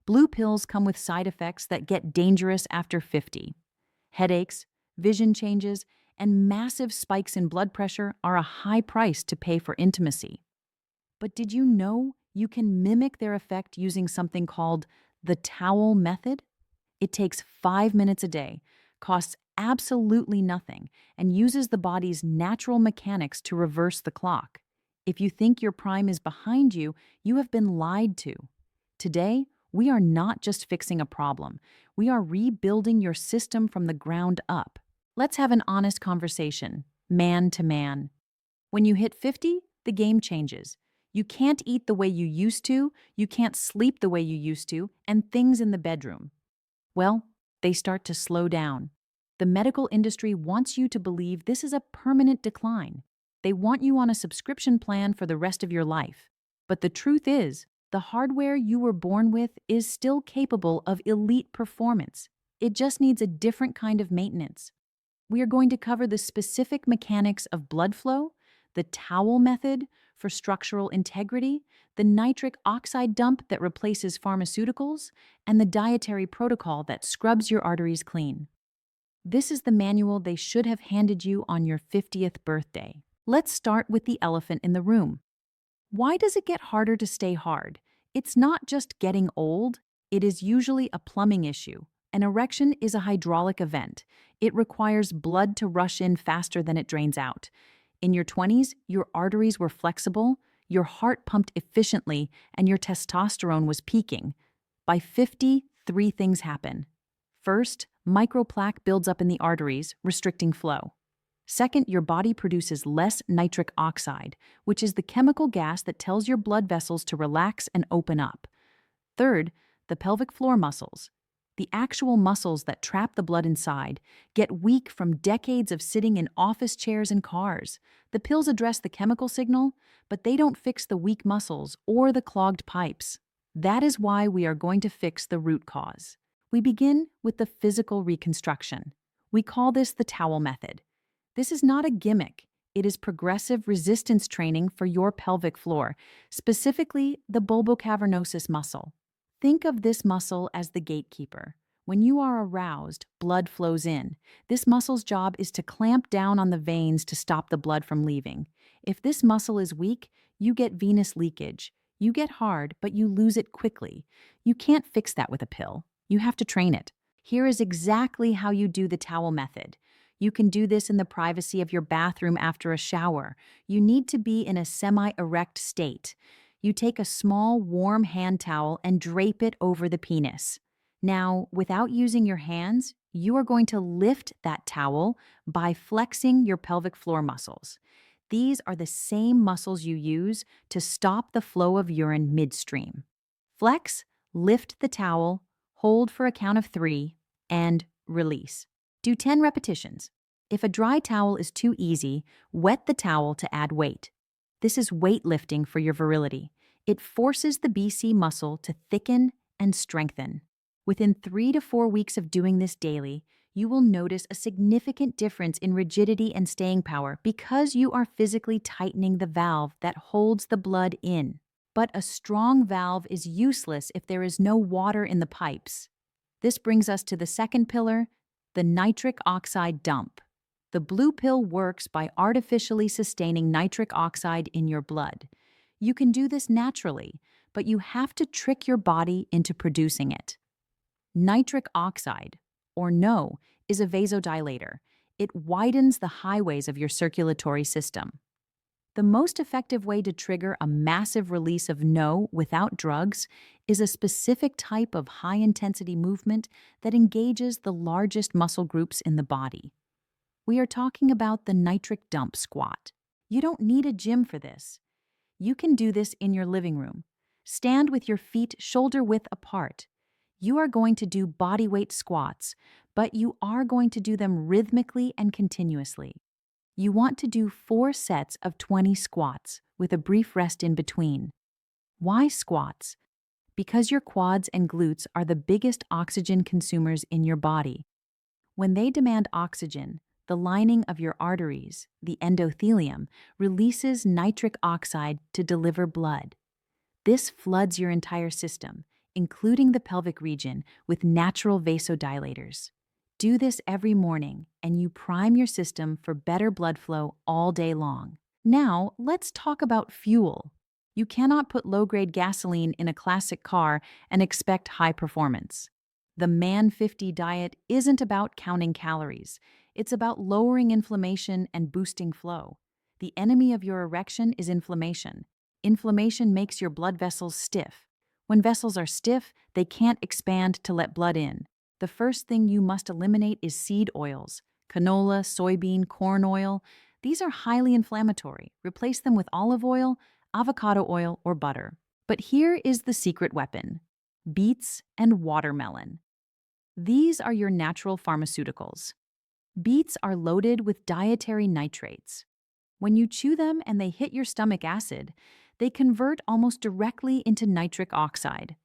Blue pills come with side effects that get dangerous after 50. Headaches, vision changes, and massive spikes in blood pressure are a high price to pay for intimacy. But did you know you can mimic their effect using something called the towel method? It takes 5 minutes a day, costs absolutely nothing, and uses the body's natural mechanics to reverse the clock. If you think your prime is behind you, you have been lied to. Today, we are not just fixing a problem, we are rebuilding your system from the ground up. Let's have an honest conversation, man to man. When you hit 50, the game changes. You can't eat the way you used to, you can't sleep the way you used to, and things in the bedroom, well, they start to slow down. The medical industry wants you to believe this is a permanent decline. They want you on a subscription plan for the rest of your life. But the truth is, the hardware you were born with is still capable of elite performance. It just needs a different kind of maintenance. We are going to cover the specific mechanics of blood flow, the towel method for structural integrity, the nitric oxide dump that replaces pharmaceuticals, and the dietary protocol that scrubs your arteries clean. This is the manual they should have handed you on your 50th birthday. Let's start with the elephant in the room. Why does it get harder to stay hard? It's not just getting old, it is usually a plumbing issue. An erection is a hydraulic event. It requires blood to rush in faster than it drains out. In your 20s, your arteries were flexible, your heart pumped efficiently, and your testosterone was peaking. By 50, three things happen. First, microplaque builds up in the arteries, restricting flow. Second, your body produces less nitric oxide, which is the chemical gas that tells your blood vessels to relax and open up. Third, the pelvic floor muscles, the actual muscles that trap the blood inside, get weak from decades of sitting in office chairs and cars. The pills address the chemical signal, but they don't fix the weak muscles or the clogged pipes. That is why we are going to fix the root cause. We begin with the physical reconstruction. We call this the towel method. This is not a gimmick. It is progressive resistance training for your pelvic floor, specifically the bulbocavernosus muscle. Think of this muscle as the gatekeeper. When you are aroused, blood flows in. This muscle's job is to clamp down on the veins to stop the blood from leaving. If this muscle is weak, you get venous leakage. You get hard, but you lose it quickly. You can't fix that with a pill. You have to train it. Here is exactly how you do the towel method. You can do this in the privacy of your bathroom after a shower. You need to be in a semi-erect state. You take a small, warm hand towel and drape it over the penis. Now, without using your hands, you are going to lift that towel by flexing your pelvic floor muscles. These are the same muscles you use to stop the flow of urine midstream. Flex, lift the towel, hold for a count of 3, and release. Do 10 repetitions. If a dry towel is too easy, wet the towel to add weight. This is weightlifting for your virility. It forces the BC muscle to thicken and strengthen. Within 3 to 4 weeks of doing this daily, you will notice a significant difference in rigidity and staying power because you are physically tightening the valve that holds the blood in. But a strong valve is useless if there is no water in the pipes. This brings us to the second pillar, the nitric oxide dump. The blue pill works by artificially sustaining nitric oxide in your blood. You can do this naturally, but you have to trick your body into producing it. Nitric oxide, or NO, is a vasodilator. It widens the highways of your circulatory system. The most effective way to trigger a massive release of NO without drugs is a specific type of high-intensity movement that engages the largest muscle groups in the body. We are talking about the nitric dump squat. You don't need a gym for this. You can do this in your living room. Stand with your feet shoulder-width apart. You are going to do bodyweight squats, but you are going to do them rhythmically and continuously. You want to do 4 sets of 20 squats with a brief rest in between. Why squats? Because your quads and glutes are the biggest oxygen consumers in your body. When they demand oxygen, the lining of your arteries, the endothelium, releases nitric oxide to deliver blood. This floods your entire system. including the pelvic region, with natural vasodilators. Do this every morning, and you prime your system for better blood flow all day long. Now, let's talk about fuel. You cannot put low-grade gasoline in a classic car and expect high performance. The Man 50 diet isn't about counting calories. It's about lowering inflammation and boosting flow. The enemy of your erection is inflammation. Inflammation makes your blood vessels stiff. When vessels are stiff, they can't expand to let blood in. The first thing you must eliminate is seed oils. Canola, soybean, corn oil. These are highly inflammatory. Replace them with olive oil, avocado oil, or butter. But here is the secret weapon: beets and watermelon. These are your natural pharmaceuticals. Beets are loaded with dietary nitrates. When you chew them and they hit your stomach acid, they convert almost directly into nitric oxide.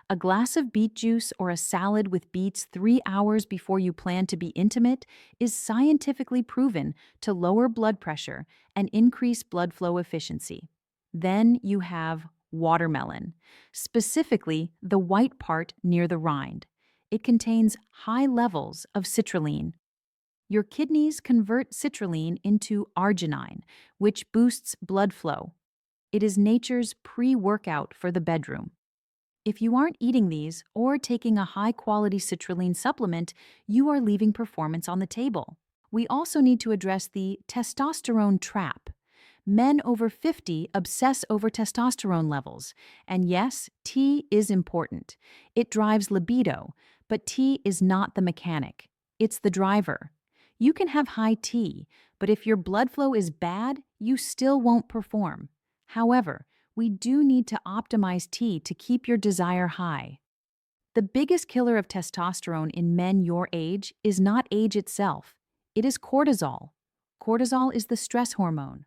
A glass of beet juice or a salad with beets 3 hours before you plan to be intimate is scientifically proven to lower blood pressure and increase blood flow efficiency. Then you have watermelon, specifically the white part near the rind. It contains high levels of citrulline. Your kidneys convert citrulline into arginine, which boosts blood flow. It is nature's pre-workout for the bedroom. If you aren't eating these or taking a high-quality citrulline supplement, you are leaving performance on the table. We also need to address the testosterone trap. Men over 50 obsess over testosterone levels. And yes, T is important. It drives libido, but T is not the mechanic. It's the driver. You can have high T, but if your blood flow is bad, you still won't perform. However, we do need to optimize T to keep your desire high. The biggest killer of testosterone in men your age is not age itself. It is cortisol. Cortisol is the stress hormone.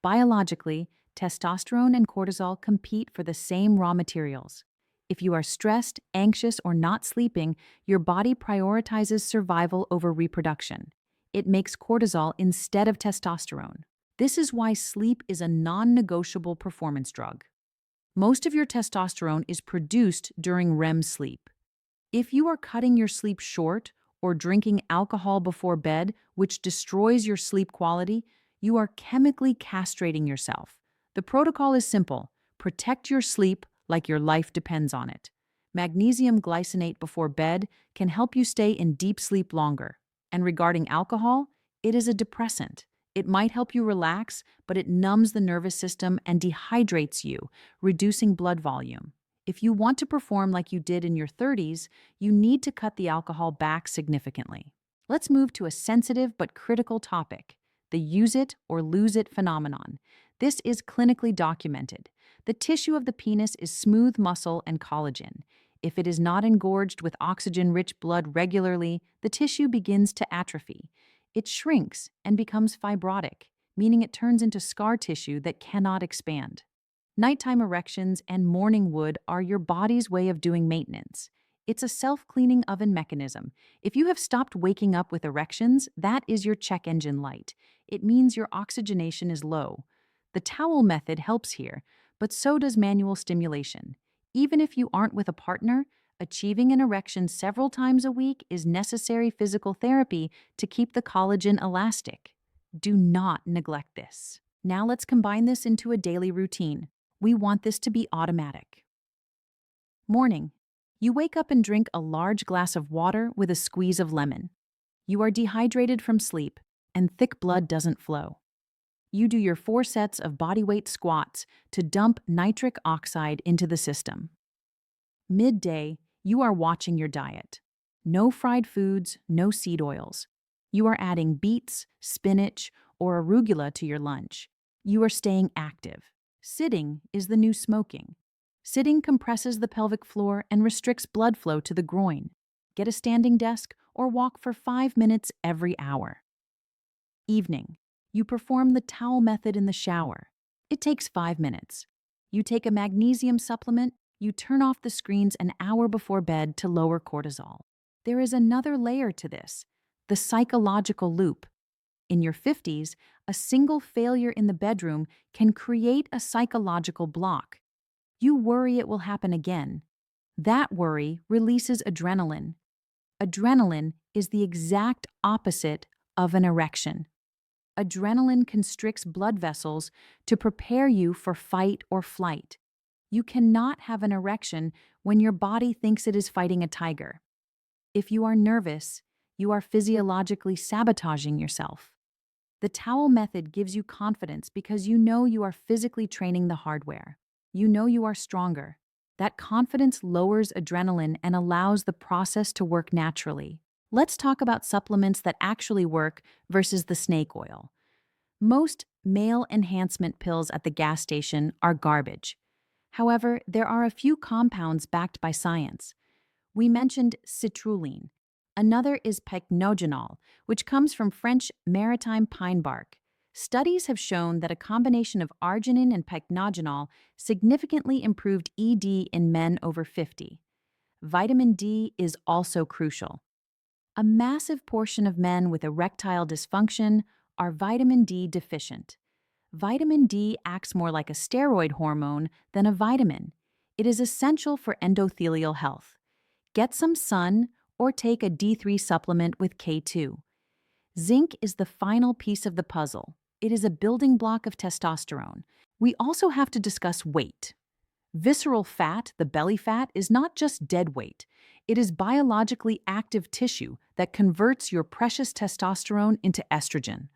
Biologically, testosterone and cortisol compete for the same raw materials. If you are stressed, anxious, or not sleeping, your body prioritizes survival over reproduction. It makes cortisol instead of testosterone. This is why sleep is a non-negotiable performance drug. Most of your testosterone is produced during REM sleep. If you are cutting your sleep short or drinking alcohol before bed, which destroys your sleep quality, you are chemically castrating yourself. The protocol is simple: protect your sleep like your life depends on it. Magnesium glycinate before bed can help you stay in deep sleep longer. And regarding alcohol, it is a depressant. It might help you relax, but it numbs the nervous system and dehydrates you, reducing blood volume. If you want to perform like you did in your 30s, you need to cut the alcohol back significantly. Let's move to a sensitive but critical topic: the use it or lose it phenomenon. This is clinically documented. The tissue of the penis is smooth muscle and collagen. If it is not engorged with oxygen-rich blood regularly, the tissue begins to atrophy. It shrinks and becomes fibrotic, meaning it turns into scar tissue that cannot expand. Nighttime erections and morning wood are your body's way of doing maintenance. It's a self-cleaning oven mechanism. If you have stopped waking up with erections, that is your check engine light. It means your oxygenation is low. The towel method helps here, but so does manual stimulation. Even if you aren't with a partner, achieving an erection several times a week is necessary physical therapy to keep the collagen elastic. Do not neglect this. Now let's combine this into a daily routine. We want this to be automatic. Morning. You wake up and drink a large glass of water with a squeeze of lemon. You are dehydrated from sleep, and thick blood doesn't flow. You do your 4 sets of bodyweight squats to dump nitric oxide into the system. Midday, you are watching your diet. No fried foods, no seed oils. You are adding beets, spinach, or arugula to your lunch. You are staying active. Sitting is the new smoking. Sitting compresses the pelvic floor and restricts blood flow to the groin. Get a standing desk or walk for 5 minutes every hour. Evening. You perform the towel method in the shower. It takes 5 minutes. You take a magnesium supplement. You turn off the screens an hour before bed to lower cortisol. There is another layer to this: the psychological loop. In your 50s, a single failure in the bedroom can create a psychological block. You worry it will happen again. That worry releases adrenaline. Adrenaline is the exact opposite of an erection. Adrenaline constricts blood vessels to prepare you for fight or flight. You cannot have an erection when your body thinks it is fighting a tiger. If you are nervous, you are physiologically sabotaging yourself. The towel method gives you confidence because you know you are physically training the hardware. You know you are stronger. That confidence lowers adrenaline and allows the process to work naturally. Let's talk about supplements that actually work versus the snake oil. Most male enhancement pills at the gas station are garbage. However, there are a few compounds backed by science. We mentioned citrulline. Another is pycnogenol, which comes from French maritime pine bark. Studies have shown that a combination of arginine and pycnogenol significantly improved ED in men over 50. Vitamin D is also crucial. A massive portion of men with erectile dysfunction are vitamin D deficient. Vitamin D acts more like a steroid hormone than a vitamin. It is essential for endothelial health. Get some sun or take a D3 supplement with K2. Zinc is the final piece of the puzzle. It is a building block of testosterone. We also have to discuss weight. Visceral fat, the belly fat, is not just dead weight. It is biologically active tissue that converts your precious testosterone into estrogen.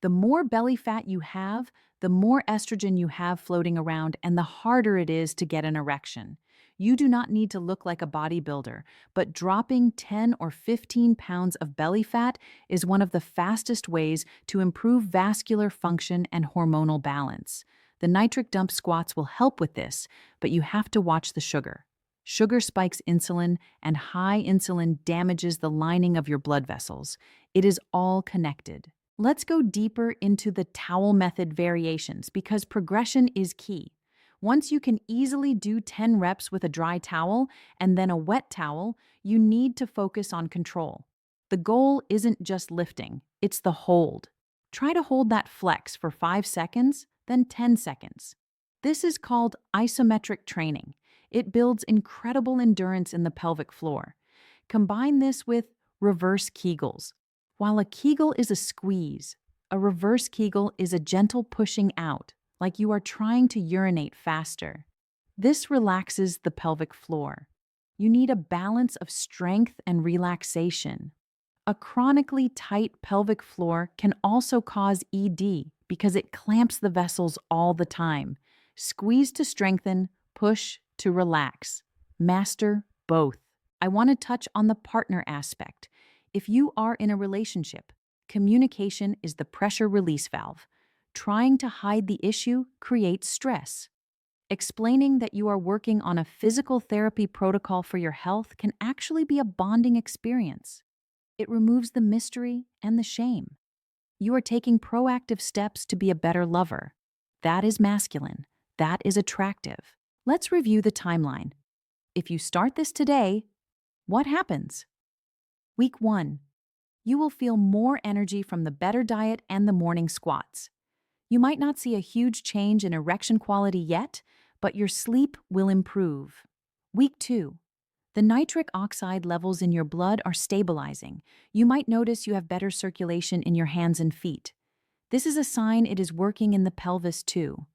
The more belly fat you have, the more estrogen you have floating around, and the harder it is to get an erection. You do not need to look like a bodybuilder, but dropping 10 or 15 pounds of belly fat is one of the fastest ways to improve vascular function and hormonal balance. The nitric dump squats will help with this, but you have to watch the sugar. Sugar spikes insulin, and high insulin damages the lining of your blood vessels. It is all connected. Let's go deeper into the towel method variations because progression is key. Once you can easily do 10 reps with a dry towel and then a wet towel, you need to focus on control. The goal isn't just lifting, it's the hold. Try to hold that flex for 5 seconds, then 10 seconds. This is called isometric training. It builds incredible endurance in the pelvic floor. Combine this with reverse Kegels. While a Kegel is a squeeze, a reverse Kegel is a gentle pushing out, like you are trying to urinate faster. This relaxes the pelvic floor. You need a balance of strength and relaxation. A chronically tight pelvic floor can also cause ED because it clamps the vessels all the time. Squeeze to strengthen, push to relax. Master both. I want to touch on the partner aspect. If you are in a relationship, communication is the pressure release valve. Trying to hide the issue creates stress. Explaining that you are working on a physical therapy protocol for your health can actually be a bonding experience. It removes the mystery and the shame. You are taking proactive steps to be a better lover. That is masculine. That is attractive. Let's review the timeline. If you start this today, what happens? Week 1. You will feel more energy from the better diet and the morning squats. You might not see a huge change in erection quality yet, but your sleep will improve. Week 2. The nitric oxide levels in your blood are stabilizing. You might notice you have better circulation in your hands and feet. This is a sign it is working in the pelvis too.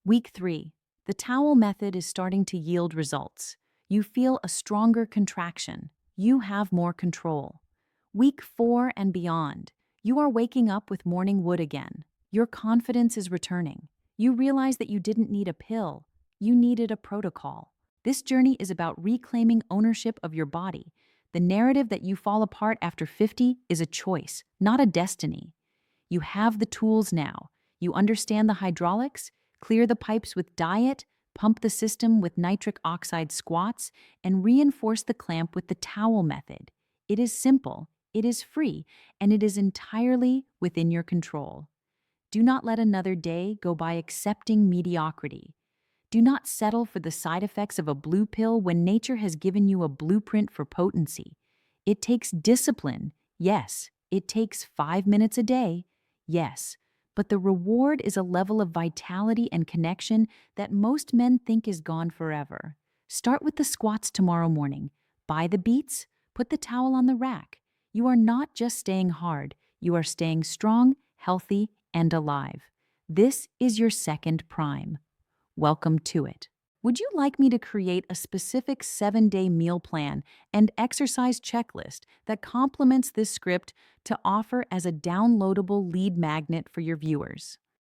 Week 3. The towel method is starting to yield results. You feel a stronger contraction. You have more control. Week 4 and beyond, you are waking up with morning wood again. Your confidence is returning. You realize that you didn't need a pill. You needed a protocol. This journey is about reclaiming ownership of your body. The narrative that you fall apart after 50 is a choice, not a destiny. You have the tools now. You understand the hydraulics, clear the pipes with diet, pump the system with nitric oxide squats, and reinforce the clamp with the towel method. It is simple, it is free, and it is entirely within your control. Do not let another day go by accepting mediocrity. Do not settle for the side effects of a blue pill when nature has given you a blueprint for potency. It takes discipline, yes. It takes 5 minutes a day, yes. But the reward is a level of vitality and connection that most men think is gone forever. Start with the squats tomorrow morning. Buy the beats, put the towel on the rack. You are not just staying hard, you are staying strong, healthy, and alive. This is your second prime. Welcome to it. Would you like me to create a specific 7-day meal plan and exercise checklist that complements this script to offer as a downloadable lead magnet for your viewers?